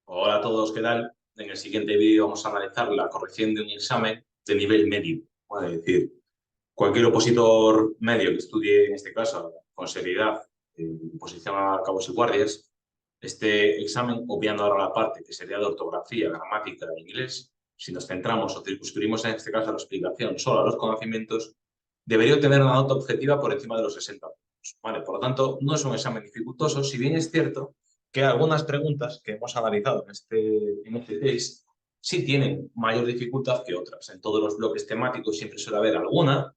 Hola a todos, ¿qué tal? En el siguiente vídeo vamos a analizar la corrección de un examen de nivel medio. Es decir, cualquier opositor medio que estudie, en este caso, con seriedad, oposición a cabos y guardias, este examen, obviando ahora la parte que sería de ortografía, gramática e inglés, si nos centramos o circunscribimos en este caso la explicación solo a los conocimientos, debería obtener una nota objetiva por encima de los 60 puntos. ¿Vale? Por lo tanto, no es un examen dificultoso, si bien es cierto que algunas preguntas que hemos analizado en este test sí tienen mayor dificultad que otras. En todos los bloques temáticos siempre suele haber alguna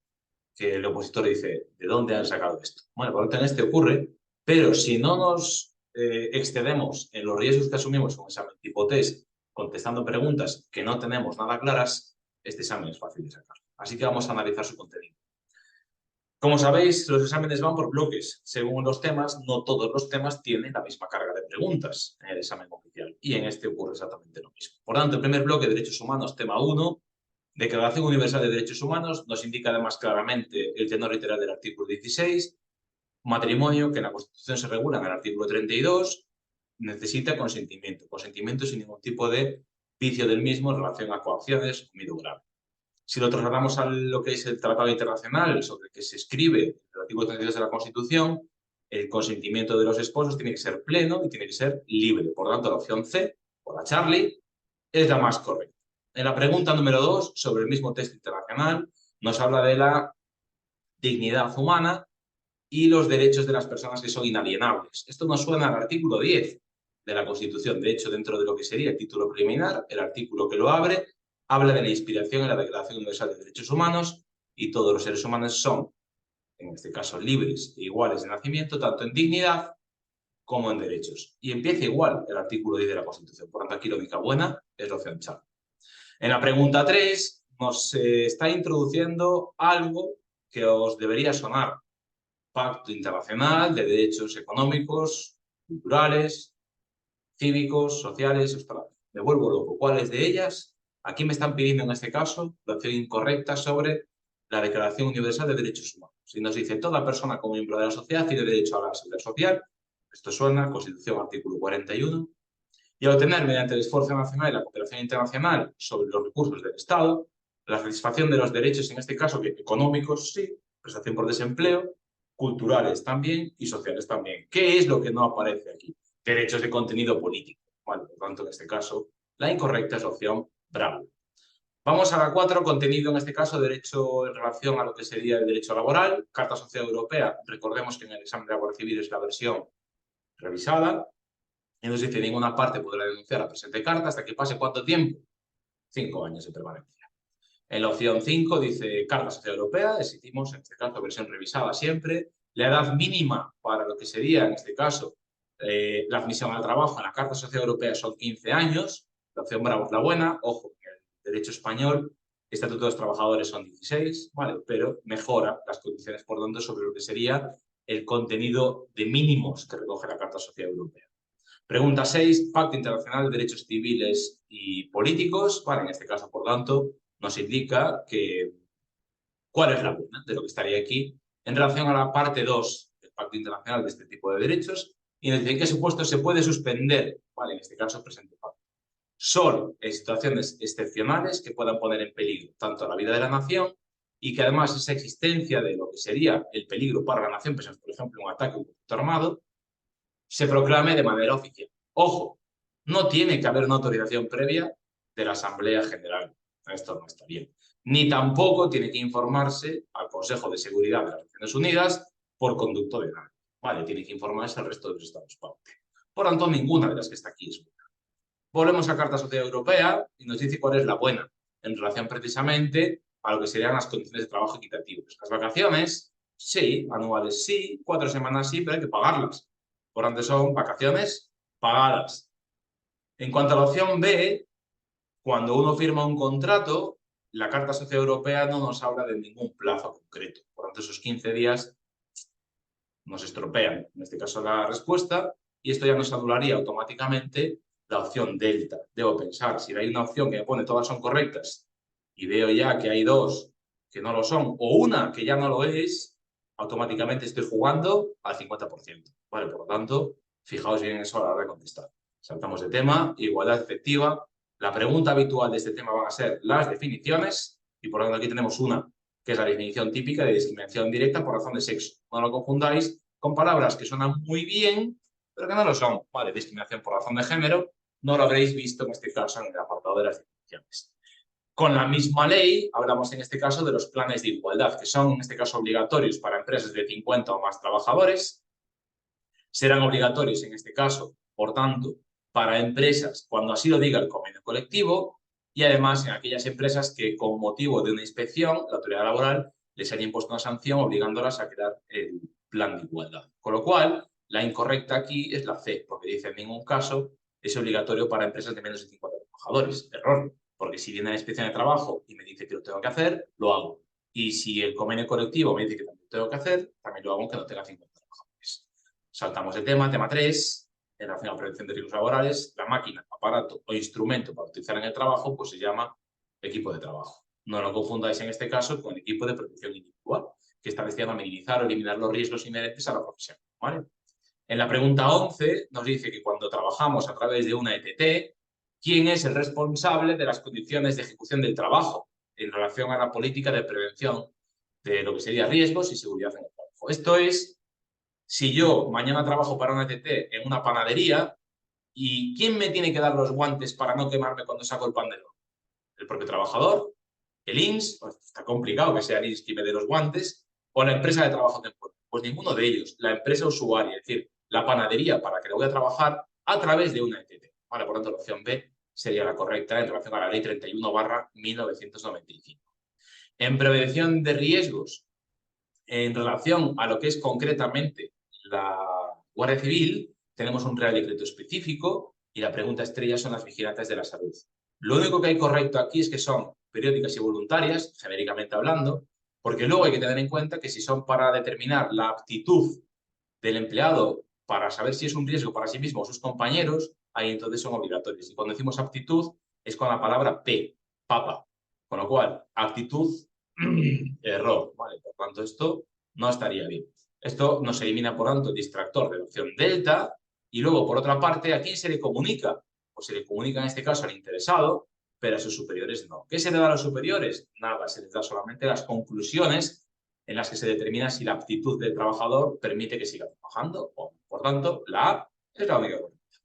que el opositor dice, ¿de dónde han sacado esto? Bueno, por lo tanto, en este ocurre, pero si no nos excedemos en los riesgos que asumimos en un examen tipo test, contestando preguntas que no tenemos nada claras, este examen es fácil de sacar. Así que vamos a analizar su contenido. Como sabéis, los exámenes van por bloques. Según los temas, no todos los temas tienen la misma carga de preguntas en el examen oficial. Y en este ocurre exactamente lo mismo. Por tanto, el primer bloque, Derechos Humanos, tema 1, Declaración Universal de Derechos Humanos, nos indica además claramente el tenor literal del artículo 16, matrimonio, que en la Constitución se regula en el artículo 32, necesita consentimiento. Consentimiento sin ningún tipo de vicio del mismo en relación a coacciones o miedo grave. Si lo trasladamos a lo que es el Tratado Internacional sobre el que se escribe el artículo 32 de la Constitución, el consentimiento de los esposos tiene que ser pleno y tiene que ser libre. Por lo tanto, la opción C, o la Charlie, es la más correcta. En la pregunta número 2, sobre el mismo texto internacional, nos habla de la dignidad humana y los derechos de las personas que son inalienables. Esto nos suena al artículo 10 de la Constitución. De hecho, dentro de lo que sería el título preliminar, el artículo que lo abre, habla de la inspiración en la Declaración Universal de Derechos Humanos y todos los seres humanos son, en este caso, libres e iguales de nacimiento, tanto en dignidad como en derechos. Y empieza igual el artículo 10 de la Constitución. Por tanto, aquí la única buena es la opción Char. En la pregunta 3 nos está introduciendo algo que os debería sonar. Pacto Internacional de Derechos Económicos, Culturales, Cívicos, Sociales. Ostras, me vuelvo loco. ¿Cuáles de ellas? Aquí me están pidiendo en este caso la opción incorrecta sobre la Declaración Universal de Derechos Humanos. Si nos dice toda persona como miembro de la sociedad tiene derecho a la seguridad social, esto suena, Constitución, artículo 41, y a obtener mediante el esfuerzo nacional y la cooperación internacional sobre los recursos del Estado, la satisfacción de los derechos, en este caso que económicos sí, prestación por desempleo, culturales también y sociales también. ¿Qué es lo que no aparece aquí? Derechos de contenido político. Bueno, por tanto, en este caso, la incorrecta es la opción Bravo. Vamos a la 4, contenido en este caso, derecho en relación a lo que sería el derecho laboral, Carta Social Europea. Recordemos que en el examen de la Guardia Civil es la versión revisada. Entonces dice, ninguna parte podrá denunciar la presente carta hasta que pase ¿cuánto tiempo? 5 años de permanencia. En la opción 5 dice Carta Social Europea, exigimos en este caso versión revisada siempre, la edad mínima para lo que sería en este caso la admisión al trabajo en la Carta Social Europea son 15 años, la opción Bravo es la buena, ojo, en el derecho español Estatuto de los Trabajadores son 16, ¿vale? Pero mejora las condiciones por tanto sobre lo que sería el contenido de mínimos que recoge la Carta Social Europea. Pregunta 6, Pacto Internacional de Derechos Civiles y Políticos. Vale, en este caso, por tanto, nos indica que cuál es la buena de lo que estaría aquí en relación a la parte 2 del Pacto Internacional de este tipo de derechos y nos dice en qué supuesto se puede suspender, vale, en este caso presente pacto. Solo en situaciones excepcionales que puedan poner en peligro tanto la vida de la nación y que además esa existencia de lo que sería el peligro para la nación, por ejemplo, un ataque o un conflicto armado, se proclame de manera oficial. Ojo, no tiene que haber una autorización previa de la Asamblea General. Esto no está bien. Ni tampoco tiene que informarse al Consejo de Seguridad de las Naciones Unidas por conducto de nadie. Vale, tiene que informarse al resto de los Estados parte. Por tanto, ninguna de las que está aquí es buena. Volvemos a Carta Social Europea y nos dice cuál es la buena en relación precisamente a lo que serían las condiciones de trabajo equitativas. Las vacaciones, sí, anuales sí, 4 semanas sí, pero hay que pagarlas. Por tanto, son vacaciones pagadas. En cuanto a la opción B, cuando uno firma un contrato, la Carta Social Europea no nos habla de ningún plazo concreto. Por tanto, esos 15 días nos estropean, en este caso, la respuesta, y esto ya nos anularía automáticamente la opción delta. Debo pensar, si hay una opción que me pone todas son correctas y veo ya que hay 2 que no lo son, o una que ya no lo es, automáticamente estoy jugando al 50%. Vale, por lo tanto, fijaos bien en eso a la hora de contestar. Saltamos de tema, igualdad efectiva. La pregunta habitual de este tema van a ser las definiciones, y por lo tanto aquí tenemos una, que es la definición típica de discriminación directa por razón de sexo. No lo confundáis con palabras que suenan muy bien, pero que no lo son. Vale, discriminación por razón de género, no lo habréis visto en este caso en el apartado de las definiciones. Con la misma ley, hablamos en este caso de los planes de igualdad, que son en este caso obligatorios para empresas de 50 o más trabajadores. Serán obligatorios en este caso, por tanto, para empresas cuando así lo diga el convenio colectivo y además en aquellas empresas que con motivo de una inspección, la autoridad laboral les haya impuesto una sanción obligándolas a crear el plan de igualdad. Con lo cual, la incorrecta aquí es la C, porque dice en ningún caso es obligatorio para empresas de menos de 50 trabajadores. Error, porque si viene la inspección de trabajo y me dice que lo tengo que hacer, lo hago. Y si el convenio colectivo me dice que también lo tengo que hacer, también lo hago aunque no tenga 50 trabajadores. Saltamos de tema 3, en relación a la prevención de riesgos laborales, la máquina, aparato o instrumento para utilizar en el trabajo, pues se llama equipo de trabajo. No lo confundáis en este caso con equipo de protección individual, que está destinado a minimizar o eliminar los riesgos inherentes a la profesión, ¿vale? En la pregunta 11 nos dice que cuando trabajamos a través de una ETT, ¿quién es el responsable de las condiciones de ejecución del trabajo en relación a la política de prevención de lo que sería riesgos y seguridad en el trabajo? Esto es, si yo mañana trabajo para una ETT en una panadería, ¿y quién me tiene que dar los guantes para no quemarme cuando saco el pan del horno? ¿El propio trabajador? ¿El INS? Pues está complicado que sea el INS quien me dé los guantes. ¿O la empresa de trabajo temporal? Pues ninguno de ellos. La empresa usuaria, es decir, la panadería para que la voy a trabajar a través de una ETT. Vale, por lo tanto, la opción B sería la correcta en relación a la ley 31/1995. En prevención de riesgos, en relación a lo que es concretamente la Guardia Civil, tenemos un Real Decreto específico y la pregunta estrella son las vigilantes de la salud. Lo único que hay correcto aquí es que son periódicas y voluntarias, genéricamente hablando, porque luego hay que tener en cuenta que si son para determinar la aptitud del empleado para saber si es un riesgo para sí mismo o sus compañeros, ahí entonces son obligatorios. Y cuando decimos aptitud es con la palabra P, papa. Con lo cual, actitud, error. Vale, por tanto, esto no estaría bien. Esto nos elimina, por tanto, el distractor de la opción delta. Y luego, por otra parte, ¿a quién se le comunica? Pues se le comunica en este caso al interesado, pero a sus superiores no. ¿Qué se le da a los superiores? Nada, se les da solamente las conclusiones en las que se determina si la aptitud del trabajador permite que siga trabajando. Por tanto, la A es la única correcta.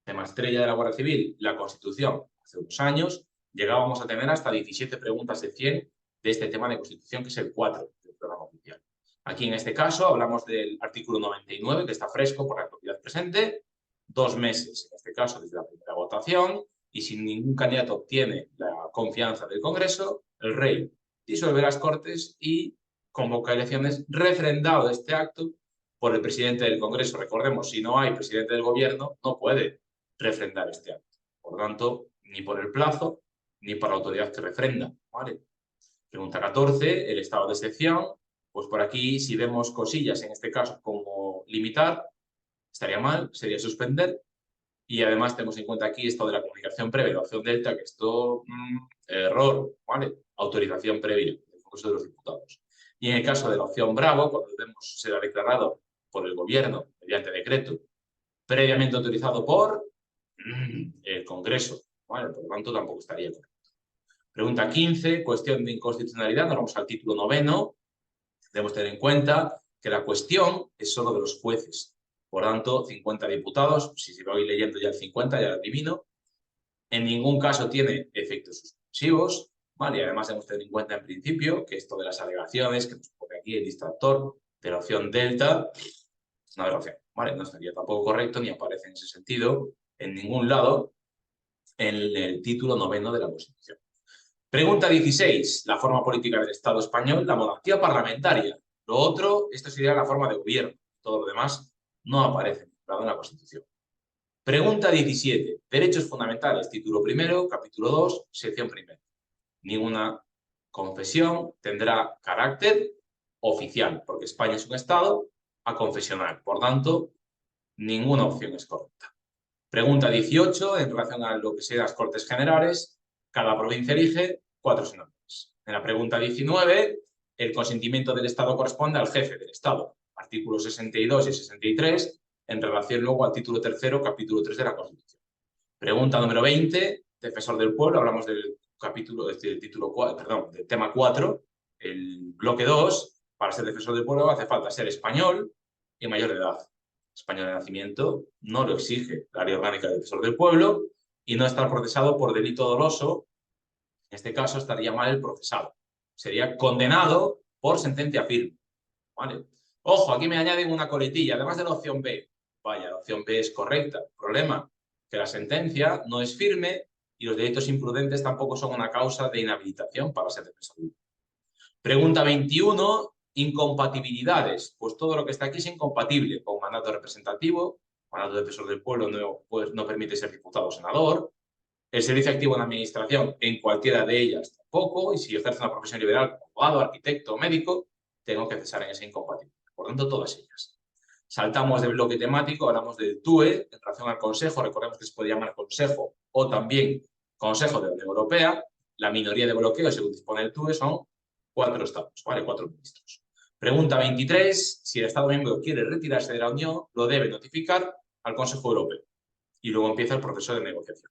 Tema estrella de la Guardia Civil, la Constitución. Hace unos años llegábamos a tener hasta 17 preguntas de 100 de este tema de Constitución, que es el 4 del programa oficial. Aquí en este caso hablamos del artículo 99, que está fresco por la actualidad presente, 2 meses, en este caso desde la primera votación, y si ningún candidato obtiene la confianza del Congreso, el rey disuelve las Cortes y convoca elecciones, refrendado este acto por el presidente del Congreso. Recordemos, si no hay presidente del gobierno, no puede refrendar este acto. Por lo tanto, ni por el plazo, ni por la autoridad que refrenda. ¿Vale? Pregunta 14, el estado de excepción. Pues por aquí, si vemos cosillas, en este caso, como limitar, estaría mal, sería suspender. Y además tenemos en cuenta aquí esto de la comunicación previa, la opción delta, que esto, error, ¿vale? Autorización previa del Congreso de los Diputados. Y en el caso de la opción bravo, cuando vemos será declarado por el gobierno mediante decreto, previamente autorizado por el Congreso, ¿vale? Por lo tanto, tampoco estaría correcto. Pregunta 15, cuestión de inconstitucionalidad. Nos vamos al título 9. Debemos tener en cuenta que la cuestión es solo de los jueces. Por tanto, 50 diputados, si voy leyendo ya el 50, ya lo elimino. En ningún caso tiene efectos suspensivos, ¿vale? Y además debemos tener en cuenta en principio que esto de las alegaciones, que nos pone aquí el distractor de la opción delta, es una aberración, ¿vale? No estaría tampoco correcto ni aparece en ese sentido en ningún lado en el título 9 de la Constitución. Pregunta 16. La forma política del Estado español, la monarquía parlamentaria. Lo otro, esto sería la forma de gobierno. Todo lo demás no aparece en la Constitución. Pregunta 17. Derechos fundamentales, título primero, capítulo 2, sección primera. Ninguna confesión tendrá carácter oficial, porque España es un Estado aconfesional. Por tanto, ninguna opción es correcta. Pregunta 18. En relación a lo que sean las Cortes Generales, cada provincia elige 4 senadores. En la pregunta 19, el consentimiento del Estado corresponde al jefe del Estado. Artículos 62 y 63 en relación luego al título tercero, capítulo 3 de la Constitución. Pregunta número 20, defensor del pueblo, hablamos del capítulo, del título 4, perdón, del tema 4, el bloque 2, para ser defensor del pueblo hace falta ser español y mayor de edad. Español de nacimiento no lo exige la ley orgánica del defensor del pueblo y no estar procesado por delito doloso. En este caso estaría mal el procesado. Sería condenado por sentencia firme. ¿Vale? Ojo, aquí me añaden una coletilla, además de la opción B. Vaya, la opción B es correcta. Problema, que la sentencia no es firme y los delitos imprudentes tampoco son una causa de inhabilitación para ser defensor. Pregunta 21, incompatibilidades. Pues todo lo que está aquí es incompatible con mandato representativo, mandato de defensor del pueblo no permite ser diputado o senador, el servicio activo en la administración en cualquiera de ellas tampoco, y si ejerce una profesión liberal como abogado, arquitecto o médico, tengo que cesar en esa incompatibilidad. Por lo tanto, todas ellas. Saltamos del bloque temático, hablamos del TUE en relación al Consejo. Recordemos que se puede llamar Consejo o también Consejo de la Unión Europea. La minoría de bloqueo, según dispone el TUE, son 4 estados, ¿vale? 4 ministros. Pregunta 23. Si el Estado miembro quiere retirarse de la Unión, lo debe notificar al Consejo Europeo. Y luego empieza el proceso de negociación.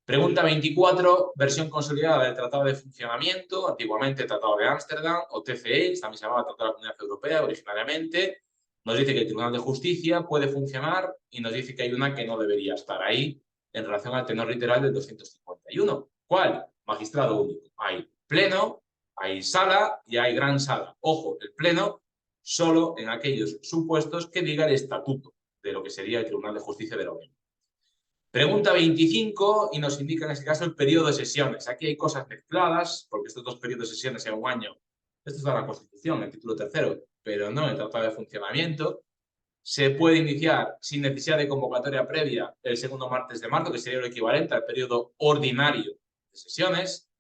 Pregunta 24, versión consolidada del Tratado de Funcionamiento, antiguamente Tratado de Ámsterdam o TCE, también se llamaba Tratado de la Comunidad Europea originariamente. Nos dice que el Tribunal de Justicia puede funcionar y nos dice que hay una que no debería estar ahí en relación al tenor literal del 251. ¿Cuál? Magistrado único. Hay pleno, hay sala y hay gran sala. Ojo, el pleno solo en aquellos supuestos que diga el estatuto de lo que sería el Tribunal de Justicia de la Unión. Pregunta 25 y nos indica en este caso el periodo de sesiones. Aquí hay cosas mezcladas, porque estos 2 periodos de sesiones en un año, esto está en la Constitución, el título tercero, pero no en el Tratado de Funcionamiento. Se puede iniciar sin necesidad de convocatoria previa el segundo martes de marzo, que sería lo equivalente al periodo ordinario de sesiones.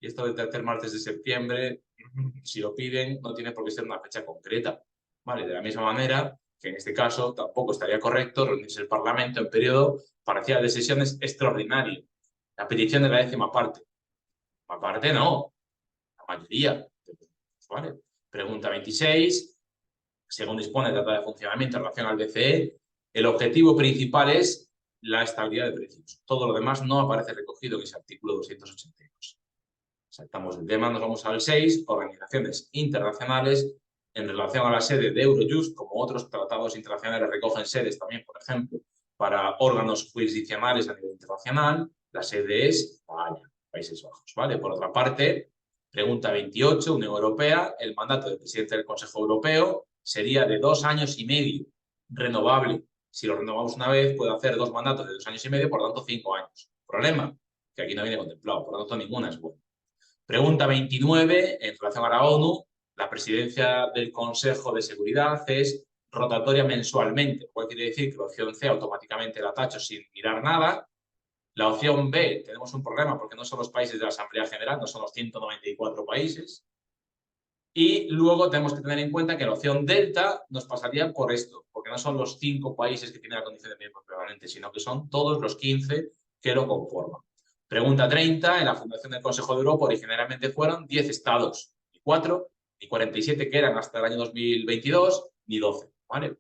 Y esto del tercer martes de septiembre, si lo piden, no tiene por qué ser una fecha concreta. ¿Vale? De la misma manera que en este caso tampoco estaría correcto reunirse el Parlamento en periodo parcial de sesiones extraordinario. La petición de la 10ª parte. La parte no, la mayoría. ¿Vale? Pregunta 26. Según dispone el Tratado de Funcionamiento en relación al BCE, el objetivo principal es la estabilidad de precios. Todo lo demás no aparece recogido en ese artículo 282. Saltamos el tema, nos vamos al 6, organizaciones internacionales. En relación a la sede de Eurojust, como otros tratados internacionales recogen sedes también, por ejemplo, para órganos jurisdiccionales a nivel internacional, la sede es La Haya, Países Bajos, ¿vale? Por otra parte, pregunta 28, Unión Europea, el mandato del presidente del Consejo Europeo sería de 2 años y medio, renovable. Si lo renovamos una vez, puede hacer 2 mandatos de 2 años y medio, por lo tanto 5 años. Problema, que aquí no viene contemplado, por lo tanto ninguna es buena. Pregunta 29, en relación a la ONU, la presidencia del Consejo de Seguridad es rotatoria mensualmente, lo cual quiere decir que la opción C automáticamente la tacho sin mirar nada. La opción B, tenemos un problema porque no son los países de la Asamblea General, no son los 194 países. Y luego tenemos que tener en cuenta que la opción delta nos pasaría por esto, porque no son los 5 países que tienen la condición de miembro permanente, sino que son todos los 15 que lo conforman. Pregunta 30. En la fundación del Consejo de Europa originariamente fueron 10 estados, ni 4, ni 47 que eran hasta el año 2022, ni 12. ¿Vale?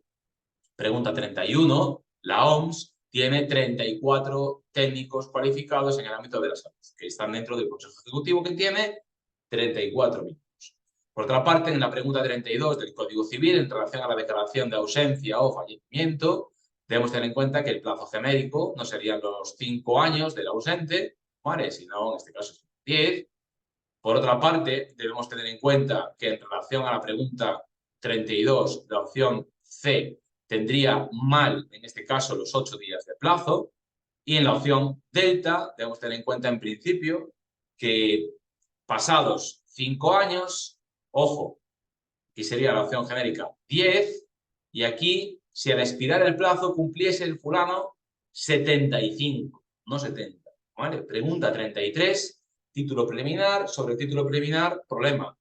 Pregunta 31. La OMS tiene 34 técnicos cualificados en el ámbito de la salud, que están dentro del Consejo Ejecutivo, que tiene 34 miembros. Por otra parte, en la pregunta 32 del Código Civil, en relación a la declaración de ausencia o fallecimiento, debemos tener en cuenta que el plazo genérico no serían los 5 años del ausente, ¿vale? Sino, en este caso, 10. Por otra parte, debemos tener en cuenta que en relación a la pregunta 32, la opción C tendría mal, en este caso, los 8 días de plazo. Y en la opción delta, debemos tener en cuenta, en principio, que pasados 5 años, ojo, aquí sería la opción genérica 10, y aquí, si al expirar el plazo cumpliese el fulano 75, no 70. ¿Vale? Pregunta 33, título preliminar, sobre título preliminar, problema.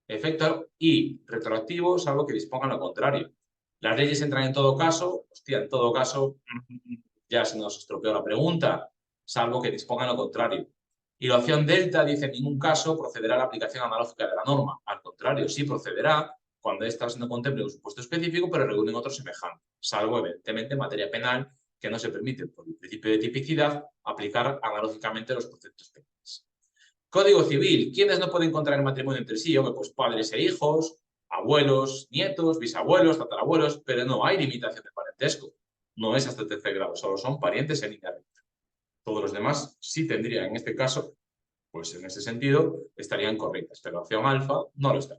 Efecto y retroactivo, salvo que dispongan lo contrario. Las leyes entran en todo caso, hostia, en todo caso, ya se nos estropeó la pregunta, salvo que dispongan lo contrario. Y la opción delta dice: en ningún caso procederá la aplicación analógica de la norma. Al contrario, sí procederá, cuando estas no contemplen un supuesto específico, pero reúnen otro semejante, salvo, evidentemente, en materia penal, que no se permite, por el principio de tipicidad, aplicar analógicamente los preceptos penales. Código civil. ¿Quiénes no pueden contraer matrimonio entre sí? Pues padres e hijos, abuelos, nietos, bisabuelos, tatarabuelos, pero no hay limitación de parentesco. No es hasta el tercer grado, solo son parientes en línea recta. Todos los demás sí tendrían, en este caso, pues en ese sentido, estarían correctas, pero opción alfa no lo está.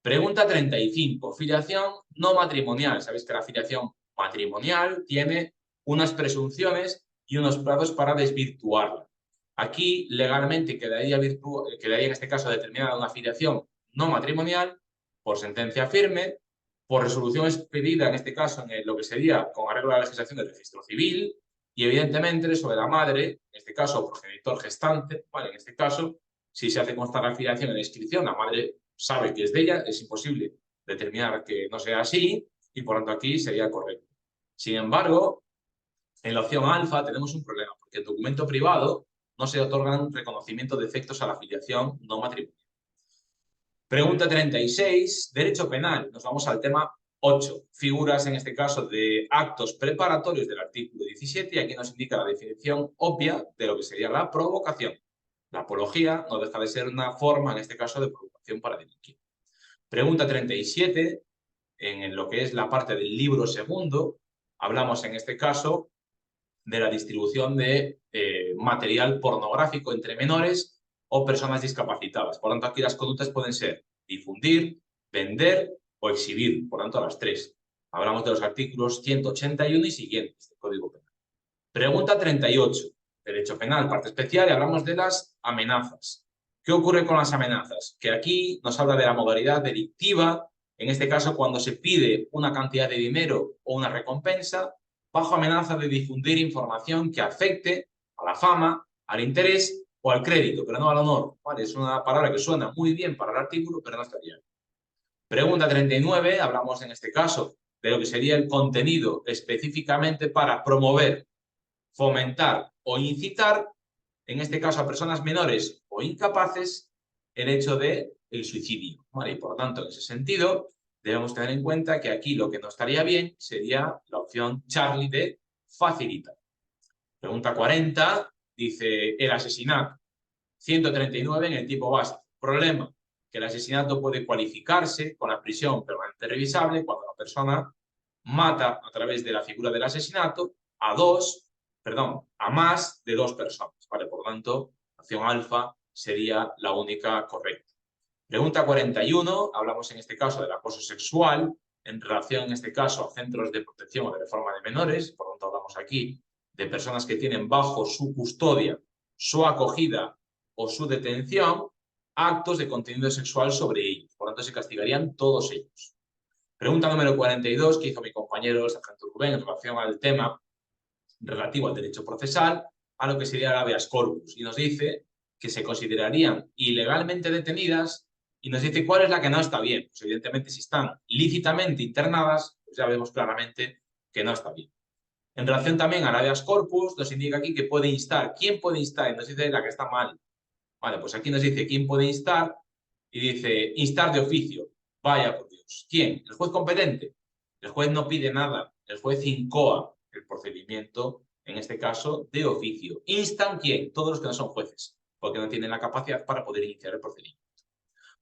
Pregunta 35. Filiación no matrimonial. Sabéis que la filiación matrimonial tiene unas presunciones y unos plazos para desvirtuarla. Aquí legalmente quedaría en este caso determinada una filiación no matrimonial por sentencia firme, por resolución expedida en este caso en lo que sería con arreglo a la legislación del registro civil y evidentemente sobre la madre, en este caso progenitor gestante, ¿vale? En este caso, si se hace constar la filiación en la inscripción, la madre sabe que es de ella, es imposible determinar que no sea así y por tanto aquí sería correcto. Sin embargo, en la opción alfa tenemos un problema porque el documento privado no se otorga un reconocimiento de efectos a la filiación no matrimonial. Pregunta 36, derecho penal. Nos vamos al tema 8. Figuras, en este caso, de actos preparatorios del artículo 17 y aquí nos indica la definición obvia de lo que sería la provocación. La apología no deja de ser una forma, en este caso, de provocación para delinquir. Pregunta 37, en lo que es la parte del libro segundo, hablamos en este caso de la distribución de material pornográfico entre menores o personas discapacitadas. Por lo tanto, aquí las conductas pueden ser difundir, vender o exhibir. Por lo tanto, las tres. Hablamos de los artículos 181 y siguientes del Código Penal. Pregunta 38. Derecho penal, parte especial, y hablamos de las amenazas. ¿Qué ocurre con las amenazas? Que aquí nos habla de la modalidad delictiva, en este caso cuando se pide una cantidad de dinero o una recompensa, bajo amenaza de difundir información que afecte a la fama, al interés o al crédito, pero no al honor. ¿Vale? Es una palabra que suena muy bien para el artículo, pero no estaría. Pregunta 39, hablamos en este caso de lo que sería el contenido específicamente para promover, fomentar o incitar, en este caso a personas menores o incapaces, el hecho del suicidio. ¿Vale? Y por lo tanto, en ese sentido, debemos tener en cuenta que aquí lo que no estaría bien sería la opción Charlie de facilitar. Pregunta 40, dice el asesinato. 139 en el tipo básico. Problema, que el asesinato puede cualificarse con la prisión permanente revisable cuando la persona mata a través de la figura del asesinato a más de dos personas. ¿Vale? Por lo tanto, la opción alfa sería la única correcta. Pregunta 41, hablamos en este caso del acoso sexual en relación, en este caso, a centros de protección o de reforma de menores. Por lo tanto, hablamos aquí de personas que tienen bajo su custodia, su acogida o su detención, actos de contenido sexual sobre ellos. Por lo tanto, se castigarían todos ellos. Pregunta número 42 que hizo mi compañero, el sargento Rubén, en relación al tema relativo al derecho procesal, a lo que sería el habeas corpus. Y nos dice que se considerarían ilegalmente detenidas y nos dice cuál es la que no está bien. Pues evidentemente, si están lícitamente internadas, pues ya vemos claramente que no está bien. En relación también al habeas corpus, nos indica aquí que puede instar. ¿Quién puede instar? Y nos dice la que está mal. Vale, pues aquí nos dice quién puede instar y dice instar de oficio. Vaya por Dios. ¿Quién? ¿El juez competente? El juez no pide nada. El juez incoa el procedimiento, en este caso, de oficio. ¿Instan quién? Todos los que no son jueces, porque no tienen la capacidad para poder iniciar el procedimiento.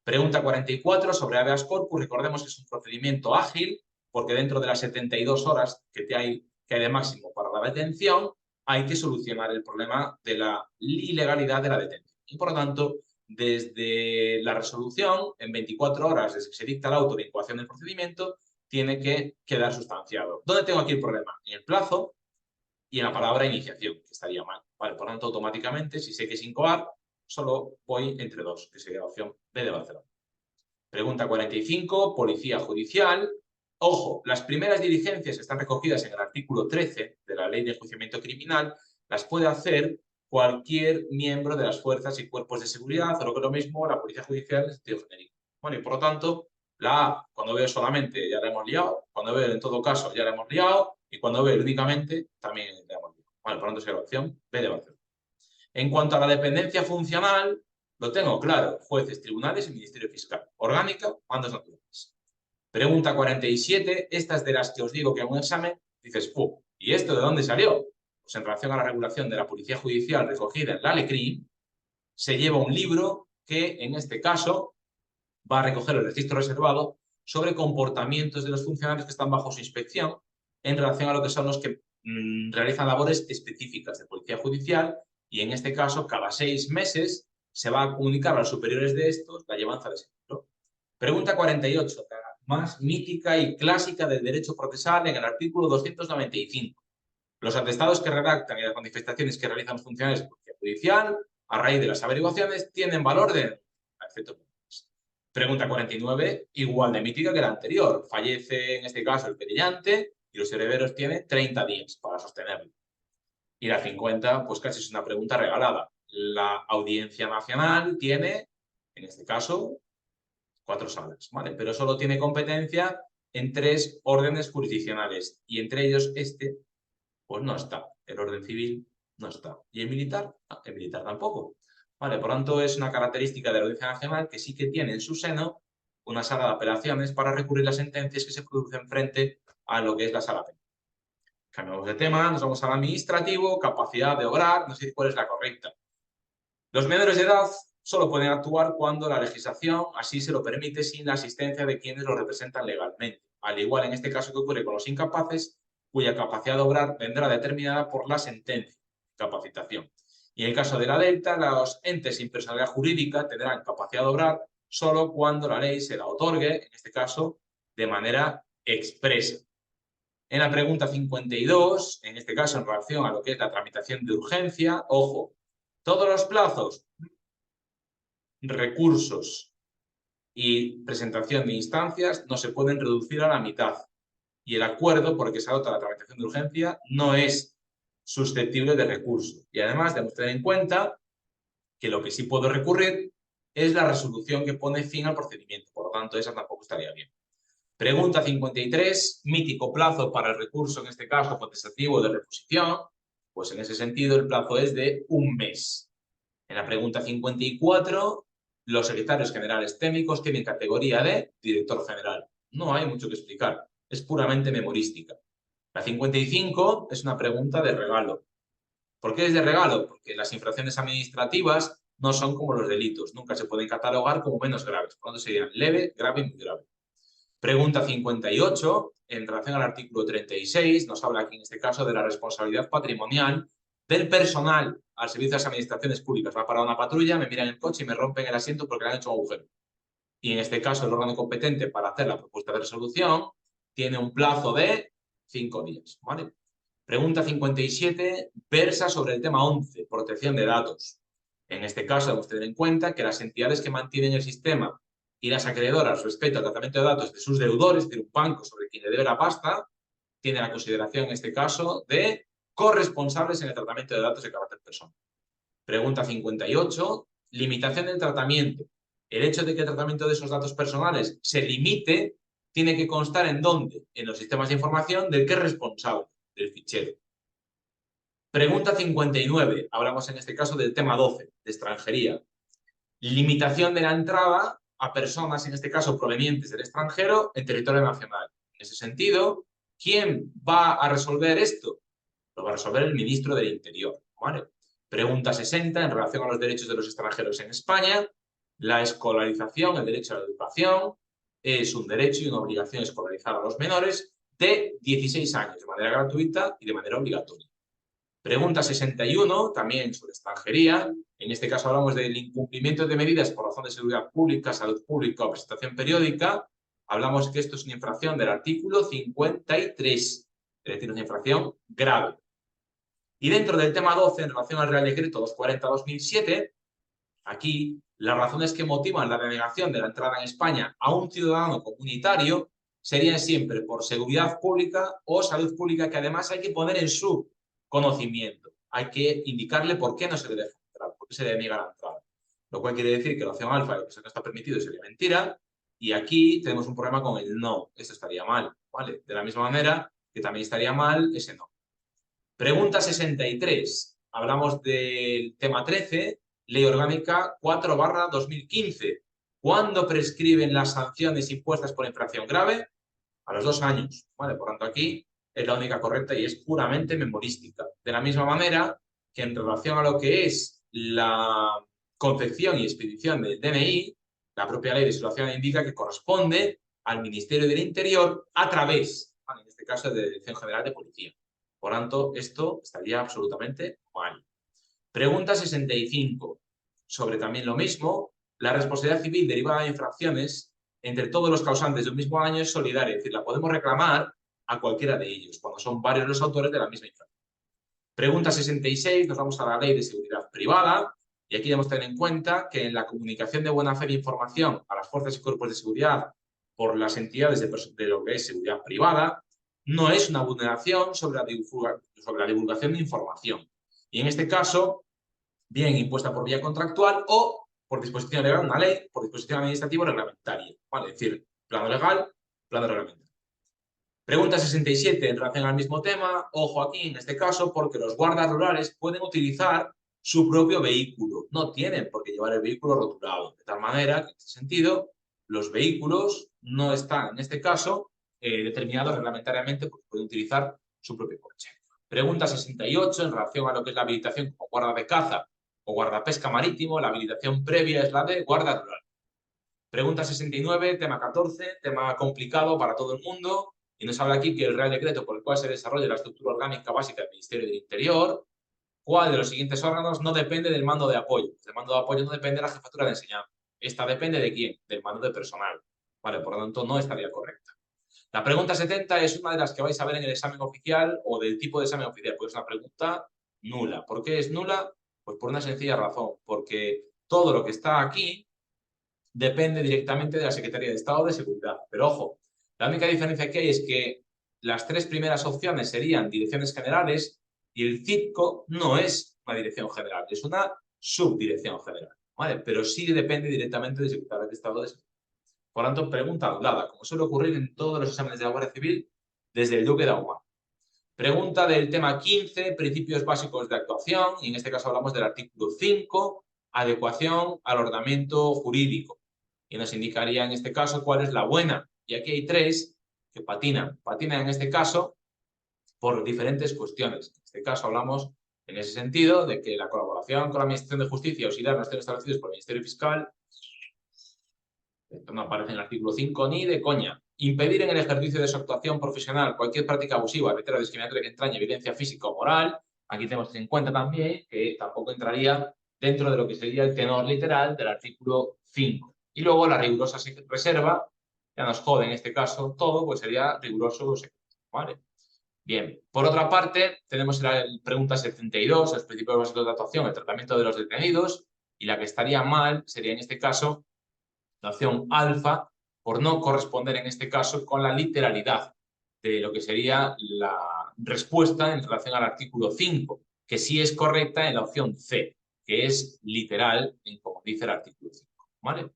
Pregunta 44 sobre habeas corpus. Recordemos que es un procedimiento ágil, porque dentro de las 72 horas que hay de máximo para la detención, hay que solucionar el problema de la ilegalidad de la detención. Y por lo tanto, desde la resolución, en 24 horas desde que se dicta el auto de incoación del procedimiento, tiene que quedar sustanciado. ¿Dónde tengo aquí el problema? En el plazo y en la palabra iniciación, que estaría mal. Vale, por lo tanto, automáticamente, si sé que es incoar, solo voy entre dos, que sería la opción B de Barcelona. Pregunta 45, Policía Judicial. Ojo, las primeras diligencias que están recogidas en el artículo 13 de la Ley de Enjuiciamiento Criminal las puede hacer cualquier miembro de las fuerzas y cuerpos de seguridad, o lo que es lo mismo, la Policía Judicial en sentido genérico. Bueno, y por lo tanto, la A, cuando veo solamente, ya la hemos liado, cuando veo en todo caso, ya la hemos liado, y cuando veo únicamente, también la hemos liado. Bueno, por lo tanto, sería la opción B de Barcelona. En cuanto a la dependencia funcional, lo tengo claro, jueces, tribunales y Ministerio Fiscal. Orgánica, mandos naturales. Pregunta 47, estas de las que os digo que en un examen dices, ¿y esto de dónde salió? Pues en relación a la regulación de la policía judicial recogida en la LECRIM, se lleva un libro que, en este caso, va a recoger el registro reservado sobre comportamientos de los funcionarios que están bajo su inspección en relación a lo que son los que realizan labores específicas de policía judicial, y en este caso, cada 6 meses se va a comunicar a los superiores de estos la llevanza de ese libro. Pregunta 48, la más mítica y clásica del derecho procesal, en el artículo 295. Los atestados que redactan y las manifestaciones que realizan los funcionarios de policía judicial a raíz de las averiguaciones tienen valor de efecto. Pregunta 49, igual de mítica que la anterior. Fallece en este caso el querellante y los herederos tienen 30 días para sostenerlo. Y la 50, pues casi es una pregunta regalada. La Audiencia Nacional tiene, en este caso, 4 salas, ¿vale? Pero solo tiene competencia en 3 órdenes jurisdiccionales, y entre ellos pues no está. El orden civil no está. ¿Y el militar? No, el militar tampoco. Vale, por tanto, es una característica de la Audiencia Nacional que sí que tiene en su seno una sala de apelaciones para recurrir las sentencias que se producen frente a lo que es la sala penal. Cambiamos de tema, nos vamos al administrativo, capacidad de obrar, no sé cuál es la correcta. Los menores de edad solo pueden actuar cuando la legislación así se lo permite, sin la asistencia de quienes lo representan legalmente. Al igual en este caso que ocurre con los incapaces, cuya capacidad de obrar vendrá determinada por la sentencia de capacitación. Y en el caso de la Delta, los entes sin personalidad jurídica tendrán capacidad de obrar solo cuando la ley se la otorgue, en este caso, de manera expresa. En la pregunta 52, en este caso en relación a lo que es la tramitación de urgencia, ojo, todos los plazos, recursos y presentación de instancias no se pueden reducir a la mitad. Y el acuerdo por el que se adopta la tramitación de urgencia no es susceptible de recurso. Y además debemos tener en cuenta que lo que sí puedo recurrir es la resolución que pone fin al procedimiento. Por lo tanto, esa tampoco estaría bien. Pregunta 53, mítico plazo para el recurso, en este caso contestativo de reposición. Pues en ese sentido el plazo es de 1 mes. En la pregunta 54, los secretarios generales técnicos tienen categoría de director general. No hay mucho que explicar, es puramente memorística. La 55 es una pregunta de regalo. ¿Por qué es de regalo? Porque las infracciones administrativas no son como los delitos, nunca se pueden catalogar como menos graves, por lo tanto serían leve, grave y muy grave. Pregunta 58, en relación al artículo 36, nos habla aquí en este caso de la responsabilidad patrimonial del personal al servicio de las administraciones públicas. Va para una patrulla, me miran el coche y me rompen el asiento porque le han hecho un agujero. Y en este caso el órgano competente para hacer la propuesta de resolución tiene un plazo de 5 días, ¿vale? Pregunta 57 versa sobre el tema 11, protección de datos. En este caso debemos tener en cuenta que las entidades que mantienen el sistema y las acreedoras respecto al tratamiento de datos de sus deudores, de un banco sobre quien le debe la pasta, tiene la consideración en este caso de corresponsables en el tratamiento de datos de carácter personal. Pregunta 58, limitación del tratamiento. El hecho de que el tratamiento de esos datos personales se limite tiene que constar ¿en dónde? En los sistemas de información del que es responsable del fichero. Pregunta 59, hablamos en este caso del tema 12, de extranjería. Limitación de la entrada a personas, en este caso provenientes del extranjero, en territorio nacional. En ese sentido, ¿quién va a resolver esto? Lo va a resolver el ministro del Interior, ¿vale? Pregunta 60, en relación a los derechos de los extranjeros en España. La escolarización, el derecho a la educación, es un derecho y una obligación escolarizar a los menores de 16 años, de manera gratuita y de manera obligatoria. Pregunta 61, también sobre extranjería. En este caso hablamos del incumplimiento de medidas por razón de seguridad pública, salud pública o presentación periódica. Hablamos que esto es una infracción del artículo 53, es decir, una infracción grave. Y dentro del tema 12, en relación al Real Decreto 240-2007, aquí las razones que motivan la denegación de la entrada en España a un ciudadano comunitario serían siempre por seguridad pública o salud pública, que además hay que poner en su conocimiento. Hay que indicarle por qué no se le deja entrar, por qué se le deniega la entrada. Lo cual quiere decir que la opción alfa, que no está permitido, sería mentira. Y aquí tenemos un problema con el no. Esto estaría mal, ¿vale? De la misma manera que también estaría mal ese no. Pregunta 63. Hablamos del tema 13, Ley Orgánica 4/2015. ¿Cuándo prescriben las sanciones impuestas por infracción grave? A los 2 años, ¿vale? Por tanto, aquí es la única correcta y es puramente memorística. De la misma manera que en relación a lo que es la concepción y expedición del DNI, la propia ley de situación indica que corresponde al Ministerio del Interior a través, ¿vale?, en este caso, de la Dirección General de Policía. Por tanto, esto estaría absolutamente mal. Pregunta 65. Sobre también lo mismo, la responsabilidad civil derivada de infracciones entre todos los causantes de un mismo año es solidaria, es decir, la podemos reclamar a cualquiera de ellos, cuando son varios los autores de la misma infracción. Pregunta 66, nos vamos a la Ley de Seguridad Privada, y aquí debemos tener en cuenta que en la comunicación de buena fe de información a las fuerzas y cuerpos de seguridad por las entidades de lo que es seguridad privada, no es una vulneración sobre la divulgación de información. Y en este caso, bien impuesta por vía contractual o por disposición legal, una ley, por disposición administrativa o reglamentaria. ¿Vale? Es decir, plano legal, plano reglamentario. Pregunta 67 en relación al mismo tema. Ojo aquí en este caso, porque los guardas rurales pueden utilizar su propio vehículo. No tienen por qué llevar el vehículo rotulado. De tal manera que en este sentido, los vehículos no están, en este caso, determinados reglamentariamente porque pueden utilizar su propio coche. Pregunta 68 en relación a lo que es la habilitación como guarda de caza o guardapesca marítimo. La habilitación previa es la de guarda rural. Pregunta 69, tema 14, tema complicado para todo el mundo. Y nos habla aquí que el Real Decreto por el cual se desarrolla la estructura orgánica básica del Ministerio del Interior, ¿cuál de los siguientes órganos no depende del mando de apoyo? El mando de apoyo no depende de la jefatura de enseñanza. ¿Esta depende de quién? Del mando de personal. Vale, por lo tanto, no estaría correcta. La pregunta 70 es una de las que vais a ver en el examen oficial o del tipo de examen oficial, pues es una pregunta nula. ¿Por qué es nula? Pues por una sencilla razón, porque todo lo que está aquí depende directamente de la Secretaría de Estado de Seguridad. Pero ojo, la única diferencia que hay es que las 3 primeras opciones serían direcciones generales y el CITCO no es una dirección general, es una subdirección general, ¿vale? Pero sí depende directamente de Secretaría de Estado de Seguridad. Por tanto, pregunta dudada, como suele ocurrir en todos los exámenes de la Guardia Civil desde el Duque de Ahumada. Pregunta del tema 15, principios básicos de actuación, y en este caso hablamos del artículo 5, adecuación al ordenamiento jurídico. Y nos indicaría en este caso cuál es la buena. Y aquí hay 3 que patinan. Patinan en este caso por diferentes cuestiones. En este caso hablamos en ese sentido de que la colaboración con la Administración de Justicia auxiliar no estén establecidos por el Ministerio Fiscal. Esto no aparece en el artículo 5 ni de coña. Impedir en el ejercicio de su actuación profesional cualquier práctica abusiva, arbitraria o discriminatoria que entrañe violencia física o moral. Aquí tenemos en cuenta también que tampoco entraría dentro de lo que sería el tenor literal del artículo 5. Y luego la rigurosa reserva, ya nos jode en este caso todo, pues sería riguroso secreto, ¿vale? Bien, por otra parte, tenemos la pregunta 72, los principios básicos de actuación, el tratamiento de los detenidos, y la que estaría mal sería en este caso la opción alfa, por no corresponder en este caso con la literalidad de lo que sería la respuesta en relación al artículo 5, que sí es correcta en la opción C, que es literal en como dice el artículo 5. ¿Vale?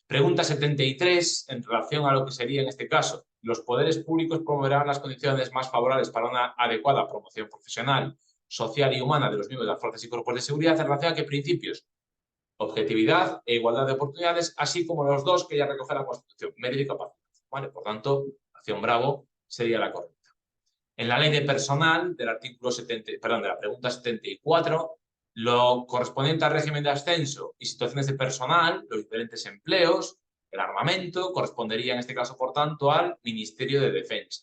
Pregunta 73, en relación a lo que sería en este caso, los poderes públicos promoverán las condiciones más favorables para una adecuada promoción profesional, social y humana de los miembros de las fuerzas y cuerpos de seguridad en relación a qué principios: objetividad e igualdad de oportunidades, así como los 2 que ya recoge la Constitución, mérito y capacidad. ¿Vale? Por tanto, la opción bravo sería la correcta. En la ley de personal del artículo 70, perdón, de la pregunta 74, lo correspondiente al régimen de ascenso y situaciones de personal, los diferentes empleos, el armamento, correspondería en este caso, por tanto, al Ministerio de Defensa.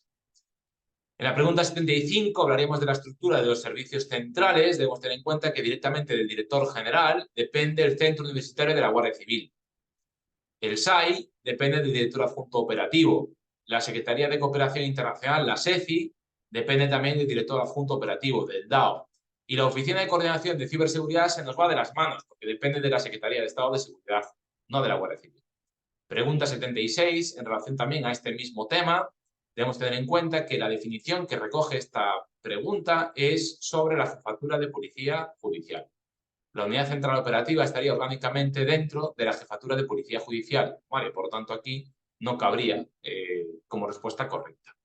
En la pregunta 75 hablaremos de la estructura de los servicios centrales. Debemos tener en cuenta que directamente del director general depende el Centro Universitario de la Guardia Civil. El SAI depende del director adjunto operativo. La Secretaría de Cooperación Internacional, la SECI, depende también del director adjunto operativo, del DAO. Y la Oficina de Coordinación de Ciberseguridad se nos va de las manos, porque depende de la Secretaría de Estado de Seguridad, no de la Guardia Civil. Pregunta 76, en relación también a este mismo tema, debemos tener en cuenta que la definición que recoge esta pregunta es sobre la jefatura de Policía Judicial. La unidad central operativa estaría orgánicamente dentro de la jefatura de Policía Judicial, ¿vale? Por lo tanto, aquí no cabría como respuesta correcta.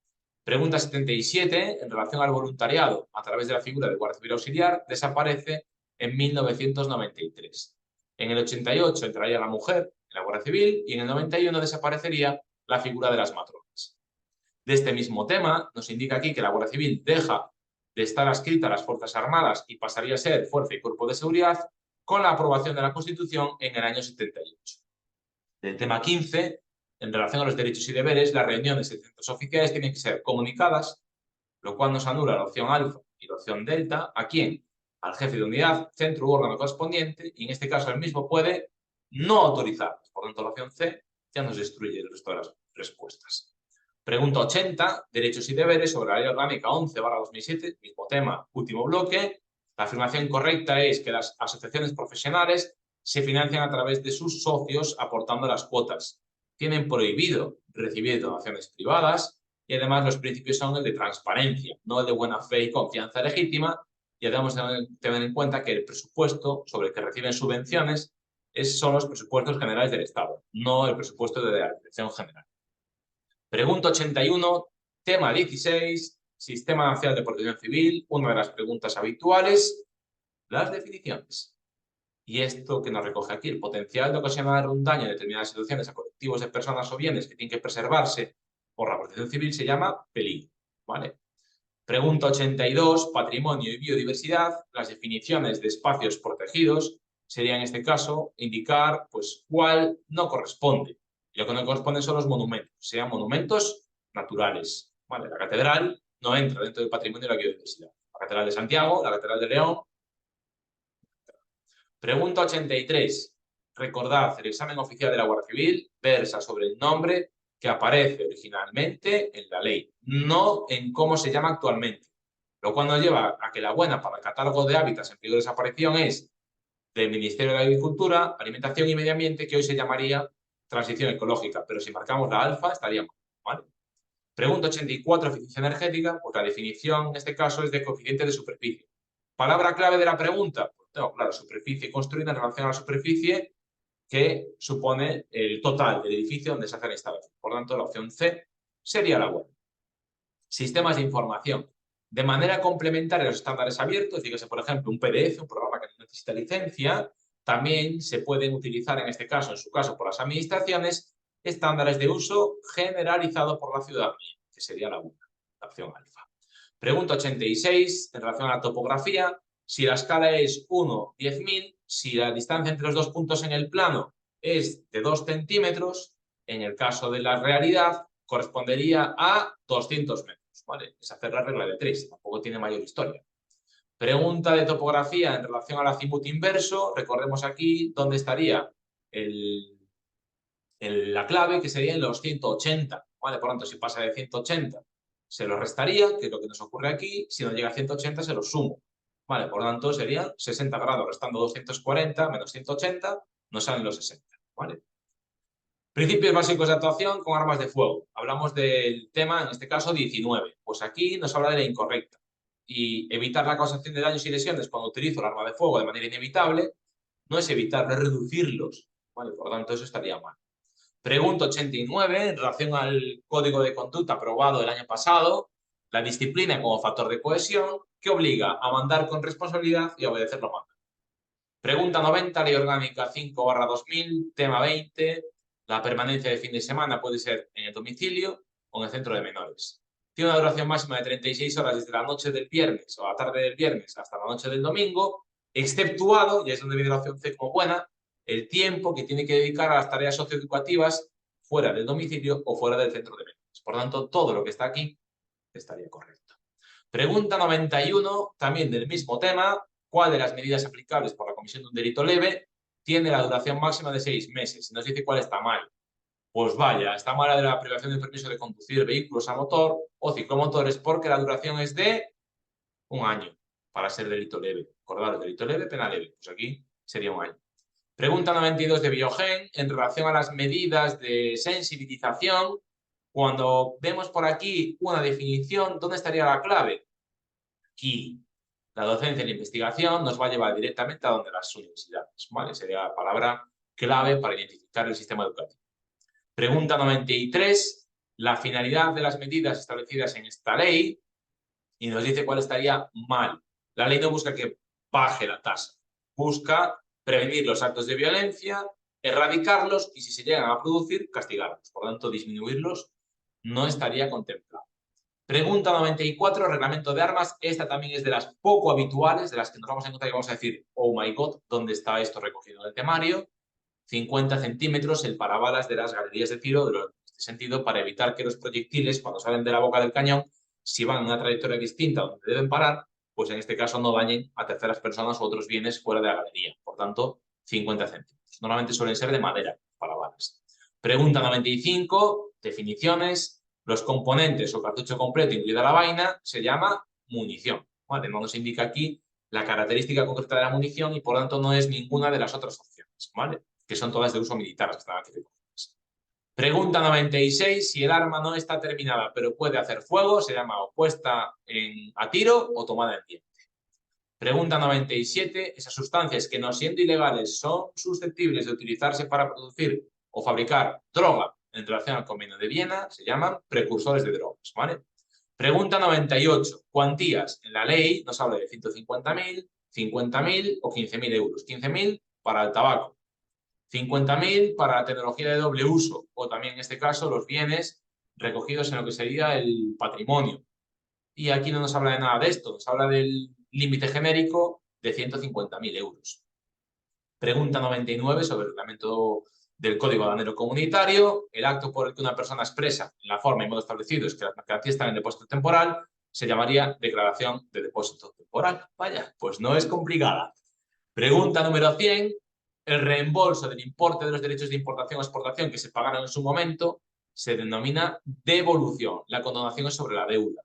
Pregunta 77, en relación al voluntariado a través de la figura del Guardia Civil Auxiliar, desaparece en 1993. En el 88 entraría la mujer en la Guardia Civil y en el 91 desaparecería la figura de las matronas. De este mismo tema nos indica aquí que la Guardia Civil deja de estar adscrita a las Fuerzas Armadas y pasaría a ser Fuerza y Cuerpo de Seguridad con la aprobación de la Constitución en el año 78. Del tema 15, en relación a los derechos y deberes, las reuniones de centros oficiales tienen que ser comunicadas, lo cual nos anula la opción alfa y la opción delta. ¿A quién? Al jefe de unidad, centro u órgano correspondiente, y en este caso el mismo puede no autorizar. Por tanto, la opción C ya nos destruye el resto de las respuestas. Pregunta 80, derechos y deberes sobre la Ley Orgánica 11/2007, mismo tema, último bloque. La afirmación correcta es que las asociaciones profesionales se financian a través de sus socios aportando las cuotas. Tienen prohibido recibir donaciones privadas y además los principios son el de transparencia, no el de buena fe y confianza legítima. Y debemos tener en cuenta que el presupuesto sobre el que reciben subvenciones son los presupuestos generales del Estado, no el presupuesto de la Dirección General. Pregunta 81, tema 16, Sistema Nacional de Protección Civil, una de las preguntas habituales, las definiciones. Y esto que nos recoge aquí, el potencial de ocasionar un daño en determinadas situaciones a colectivos de personas o bienes que tienen que preservarse por la protección civil se llama peligro, ¿vale? Pregunta 82, patrimonio y biodiversidad. Las definiciones de espacios protegidos sería en este caso indicar pues cuál no corresponde. Y lo que no corresponde son los monumentos, sean monumentos naturales, ¿vale? La catedral no entra dentro del patrimonio de la biodiversidad. La catedral de Santiago, la catedral de León. Pregunta 83. Recordad, el examen oficial de la Guardia Civil versa sobre el nombre que aparece originalmente en la ley, no en cómo se llama actualmente. Lo cual nos lleva a que la buena para el catálogo de hábitats en peligro de desaparición es del Ministerio de Agricultura, Alimentación y Medio Ambiente, que hoy se llamaría Transición Ecológica, pero si marcamos la alfa estaríamos, ¿vale? Pregunta 84, eficiencia energética, pues la definición en este caso es de coeficiente de superficie. Palabra clave de la pregunta, pues tengo claro, superficie construida en relación a la superficie que supone el total del edificio donde se hace la instalación. Por lo tanto, la opción C sería la buena. Sistemas de información. De manera complementaria a los estándares abiertos, dígase, por ejemplo, un PDF, un programa que no necesita licencia, también se pueden utilizar, en este caso, en su caso, por las administraciones, estándares de uso generalizado por la ciudadanía, que sería la opción alfa. Pregunta 86, en relación a la topografía, si la escala es 1, 10.000, si la distancia entre los dos puntos en el plano es de 2 centímetros, en el caso de la realidad, correspondería a 200 metros. ¿Vale? Es hacer la regla de 3, tampoco tiene mayor historia. Pregunta de topografía en relación al azimut inverso. Recordemos aquí dónde estaría la clave, que sería en los 180. ¿Vale? Por lo tanto, si pasa de 180, se lo restaría, que es lo que nos ocurre aquí. Si no llega a 180, se lo sumo. ¿Vale? Por lo tanto, serían 60 grados restando 240 menos 180, nos salen los 60. ¿Vale? Principios básicos de actuación con armas de fuego. Hablamos del tema, en este caso, 19. Pues aquí nos habla de la incorrecta. Y evitar la causación de daños y lesiones cuando utilizo el arma de fuego de manera inevitable no es evitar, no es reducirlos. ¿Vale? Por lo tanto, eso estaría mal. Pregunta 89, en relación al código de conducta aprobado el año pasado, la disciplina como factor de cohesión que obliga a mandar con responsabilidad y a obedecer lo mandado. Pregunta 90, Ley Orgánica 5/2000, tema 20. La permanencia de fin de semana puede ser en el domicilio o en el centro de menores. Tiene una duración máxima de 36 horas desde la noche del viernes o la tarde del viernes hasta la noche del domingo, exceptuado, y es donde viene la opción C como buena, el tiempo que tiene que dedicar a las tareas socioeducativas fuera del domicilio o fuera del centro de menores. Por tanto, todo lo que está aquí estaría correcto. Pregunta 91, también del mismo tema. ¿Cuál de las medidas aplicables por la comisión de un delito leve tiene la duración máxima de 6 meses? Y nos dice cuál está mal. Pues vaya, está mala de la privación del permiso de conducir vehículos a motor o ciclomotores porque la duración es de 1 año para ser delito leve. Recordad, delito leve, pena leve. Pues aquí sería 1 año. Pregunta 92 de Biogen en relación a las medidas de sensibilización. Cuando vemos por aquí una definición, ¿dónde estaría la clave? Aquí. La docencia y la investigación nos va a llevar directamente a donde las universidades, ¿vale? Sería la palabra clave para identificar el sistema educativo. Pregunta 93, la finalidad de las medidas establecidas en esta ley, y nos dice cuál estaría mal. La ley no busca que baje la tasa, busca prevenir los actos de violencia erradicarlos y si se llegan a producir, castigarlos. Por lo tanto, disminuirlos no estaría contemplado. Pregunta 94, reglamento de armas. Esta también es de las poco habituales, de las que nos vamos a encontrar y vamos a decir, oh my god, ¿dónde está esto recogido en el temario? 50 centímetros el parabalas de las galerías de tiro, en este sentido, para evitar que los proyectiles, cuando salen de la boca del cañón, si van en una trayectoria distinta donde deben parar, pues en este caso no dañen a terceras personas u otros bienes fuera de la galería. Por tanto, 50 centímetros. Normalmente suelen ser de madera, parabalas. Pregunta 95, definiciones. Los componentes o cartucho completo, incluida la vaina, se llama munición. ¿Vale? No nos indica aquí la característica concreta de la munición y por lo tanto no es ninguna de las otras opciones, ¿vale? Que son todas de uso militar, que están aquí recogidas. Pregunta 96, si el arma no está terminada pero puede hacer fuego, se llama o puesta a tiro o tomada en diente. Pregunta 97, esas sustancias que no siendo ilegales son susceptibles de utilizarse para producir o fabricar droga en relación al Convenio de Viena, se llaman precursores de drogas, ¿vale? Pregunta 98, cuantías. En la ley nos habla de 150.000, 50.000 o 15.000 euros. 15.000 para el tabaco, 50.000 para la tecnología de doble uso o también en este caso los bienes recogidos en lo que sería el patrimonio. Y aquí no nos habla de nada de esto, nos habla del límite genérico de 150.000 euros. Pregunta 99 sobre el reglamento del Código Aduanero Comunitario. El acto por el que una persona expresa en la forma y modo establecidos que las mercancías están en depósito temporal se llamaría declaración de depósito temporal. Vaya, pues no es complicada. Pregunta número 100. El reembolso del importe de los derechos de importación o exportación que se pagaron en su momento se denomina devolución. La condonación es sobre la deuda,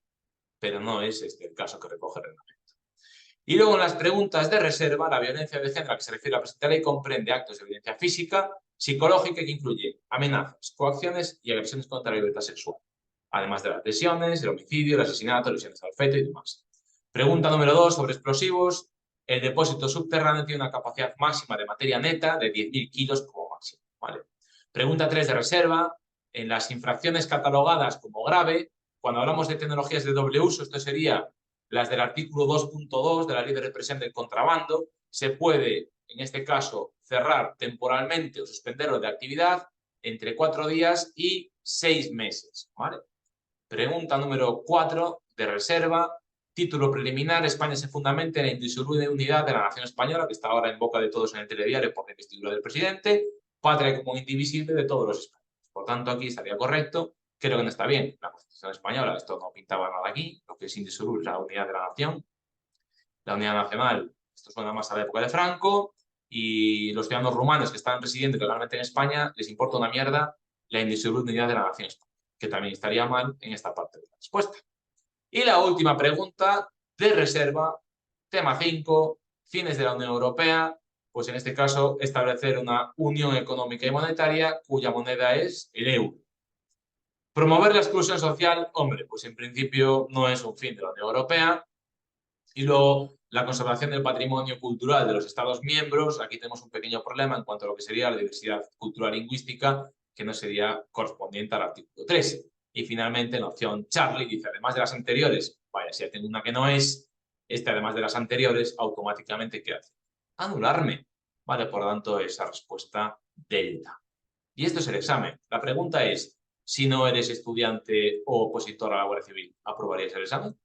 pero no es este el caso que recoge el reglamento. Y luego en las preguntas de reserva, la violencia de género a que se refiere la presente ley comprende actos de violencia física, psicológica que incluye amenazas, coacciones y agresiones contra la libertad sexual, además de las lesiones, el homicidio, el asesinato, lesiones al feto y demás. Pregunta número 2 sobre explosivos. El depósito subterráneo tiene una capacidad máxima de materia neta de 10.000 kilos como máximo, ¿vale? Pregunta 3 de reserva. En las infracciones catalogadas como grave, cuando hablamos de tecnologías de doble uso, esto sería las del artículo 2.2 de la Ley de Represión del Contrabando, se puede, en este caso, cerrar temporalmente o suspenderlo de actividad entre 4 días y 6 meses, ¿vale? Pregunta número 4 de reserva. Título preliminar. España se fundamenta en la indisoluble unidad de la nación española, que está ahora en boca de todos en el telediario por la investidura del presidente, patria común indivisible de todos los españoles. Por tanto, aquí estaría correcto. Creo que no está bien. La Constitución española, esto no pintaba nada aquí. Lo que es indisoluble es la unidad de la nación. La unidad nacional, esto suena más a la época de Franco. Y los ciudadanos rumanos que están residiendo legalmente en España, les importa una mierda la indisoluble unidad de la nación española, que también estaría mal en esta parte de la respuesta. Y la última pregunta de reserva, tema 5, fines de la Unión Europea, pues en este caso establecer una unión económica y monetaria cuya moneda es el euro. Promover la exclusión social, hombre, pues en principio no es un fin de la Unión Europea. Y luego la conservación del patrimonio cultural de los Estados miembros, aquí tenemos un pequeño problema en cuanto a lo que sería la diversidad cultural lingüística, que no sería correspondiente al artículo 13. Y finalmente, en la opción Charlie, dice, además de las anteriores, vaya, si ya tengo una que no es, además de las anteriores, automáticamente, ¿qué hace? Anularme. Vale, por lo tanto, esa respuesta delta. Y esto es el examen. La pregunta es, si no eres estudiante o opositor a la Guardia Civil, ¿aprobarías el examen?